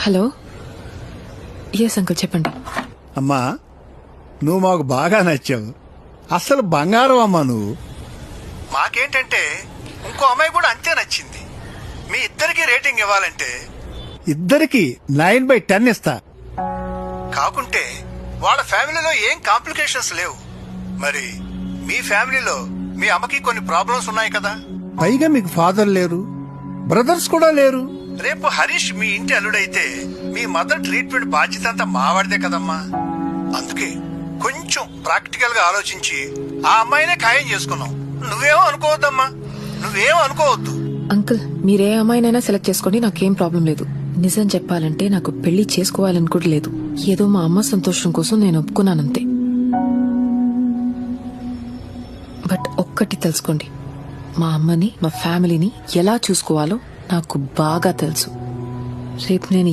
Hello. Yes uncle, చెప్పండి. అమ్మా, నువ్వు మాకు బాగా నచ్చావు. అసలు బంగారం అమ్మా నువ్వు. మాకేంటంటే ఇంకో అమ్మాయి కూడా అంతే నచ్చింది. మీ ఇద్దరికి రేటింగ్ ఇవ్వాలంటే ఇద్దరికి 9/10 ఇస్తా. కాకుంటే వాళ్ళ ఫ్యామిలీలో ఏం కాంప్లికేషన్స్ లేవు. మరి మీ ఫ్యామిలీలో మీ అమ్మకి కొన్ని ప్రాబ్లమ్స్ ఉన్నాయి కదా. పైగా మీకు ఫాదర్ లేరు, బ్రదర్స్ కూడా లేరు. రేపు హరీష్ మీ ఇంటి అల్లుడైతే మీ మదర్ ట్రీట్మెంట్ బాధ్యత అంతా మావాడిదే కదమ్మా. అందుకే కొంచెం ప్రాక్టికల్ గా ఆలోచించి ఆ అమ్మాయినే ఖాయం చేసుకున్నాం. నువ్వేమో అనుకోవద్దమ్మా, నువ్వేమో అనుకోవద్దు. అంకుల్, మీరే అమ్మాయినైనా సెలెక్ట్ చేసుకోండి, నాకేం ప్రాబ్లం లేదు. నిజం చెప్పాలంటే నాకు పెళ్లి చేసుకోవాలని కూడా లేదు. ఏదో మా అమ్మ సంతోషం కోసం నేను ఒప్పుకున్నానంతే. బట్ ఒక్కటి తెలుసుకోండి, మా అమ్మని, మా ఫ్యామిలీని ఎలా చూసుకోవాలో నాకు బాగా తెలుసు. రేపు నేను